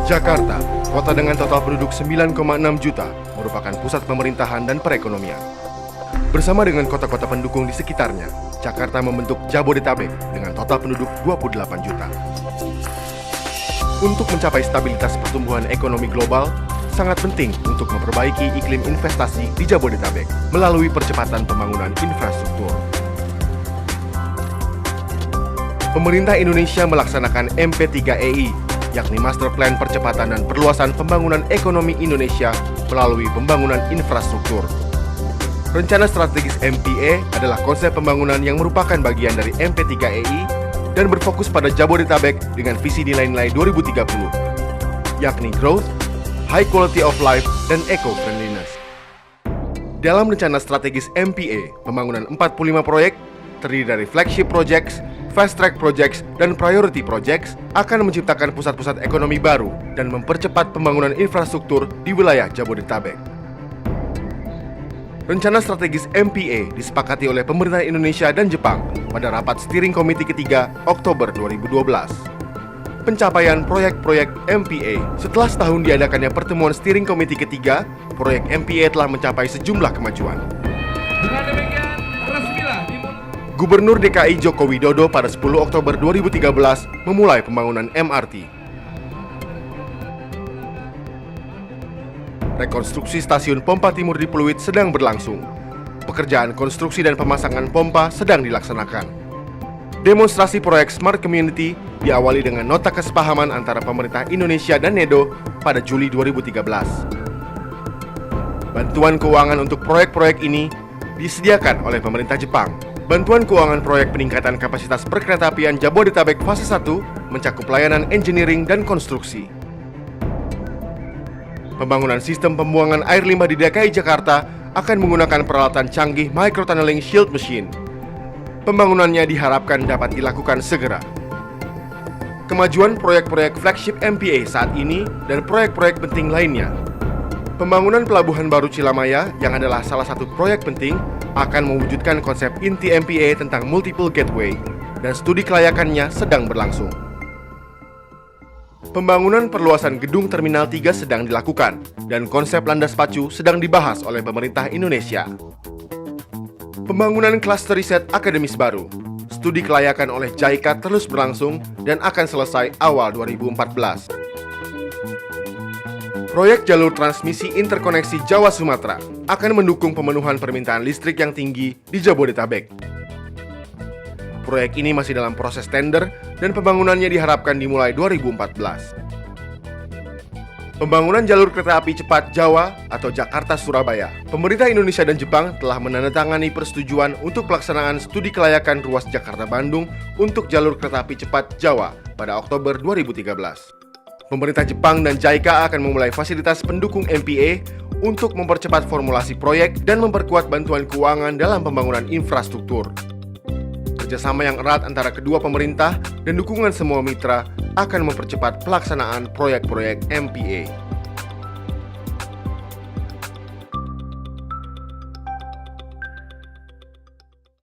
Jakarta, kota dengan total penduduk 9,6 juta, merupakan pusat pemerintahan dan perekonomian. Bersama dengan kota-kota pendukung di sekitarnya, Jakarta membentuk Jabodetabek dengan total penduduk 28 juta. Untuk mencapai stabilitas pertumbuhan ekonomi global, sangat penting untuk memperbaiki iklim investasi di Jabodetabek melalui percepatan pembangunan infrastruktur. Pemerintah Indonesia melaksanakan MP3EI, yakni Master Plan Percepatan dan Perluasan Pembangunan Ekonomi Indonesia melalui pembangunan infrastruktur. Rencana strategis MPA adalah konsep pembangunan yang merupakan bagian dari MP3EI dan berfokus pada Jabodetabek dengan visi nilai-nilai 2030, yakni growth, high quality of life, dan eco-friendliness. Dalam rencana strategis MPA, pembangunan 45 proyek terdiri dari flagship projects, fast track projects, dan priority projects akan menciptakan pusat-pusat ekonomi baru dan mempercepat pembangunan infrastruktur di wilayah Jabodetabek. Rencana strategis MPA disepakati oleh pemerintah Indonesia dan Jepang pada rapat steering committee ketiga Oktober 2012. Pencapaian proyek-proyek MPA. Setelah setahun diadakannya pertemuan steering committee ketiga, proyek MPA telah mencapai sejumlah kemajuan. Dengan demikian, resmilah Gubernur DKI Joko Widodo pada 10 Oktober 2013 memulai pembangunan MRT. Rekonstruksi stasiun pompa timur di Pluit sedang berlangsung. Pekerjaan konstruksi dan pemasangan pompa sedang dilaksanakan. Demonstrasi proyek Smart Community diawali dengan nota kesepahaman antara pemerintah Indonesia dan NEDO pada Juli 2013. Bantuan keuangan untuk proyek-proyek ini disediakan oleh pemerintah Jepang. Bantuan keuangan proyek peningkatan kapasitas perkeretaapian Jabodetabek fase 1 mencakup layanan engineering dan konstruksi. Pembangunan sistem pembuangan air limbah di DKI Jakarta akan menggunakan peralatan canggih microtunneling shield machine. Pembangunannya diharapkan dapat dilakukan segera. Kemajuan proyek-proyek flagship MPA saat ini dan proyek-proyek penting lainnya. Pembangunan Pelabuhan Baru Cilamaya yang adalah salah satu proyek penting akan mewujudkan konsep inti MPA tentang multiple gateway dan studi kelayakannya sedang berlangsung. Pembangunan perluasan gedung Terminal 3 sedang dilakukan dan konsep landas pacu sedang dibahas oleh pemerintah Indonesia. Pembangunan klaster riset akademis baru. Studi kelayakan oleh JICA terus berlangsung dan akan selesai awal 2014. Proyek jalur transmisi interkoneksi Jawa-Sumatera akan mendukung pemenuhan permintaan listrik yang tinggi di Jabodetabek. Proyek ini masih dalam proses tender dan pembangunannya diharapkan dimulai 2014. Pembangunan jalur kereta api cepat Jawa atau Jakarta-Surabaya. Pemerintah Indonesia dan Jepang telah menandatangani persetujuan untuk pelaksanaan studi kelayakan ruas Jakarta-Bandung untuk jalur kereta api cepat Jawa pada Oktober 2013. Pemerintah Jepang dan JICA akan memulai fasilitas pendukung MPA untuk mempercepat formulasi proyek dan memperkuat bantuan keuangan dalam pembangunan infrastruktur. Kerjasama yang erat antara kedua pemerintah dan dukungan semua mitra akan mempercepat pelaksanaan proyek-proyek MPA.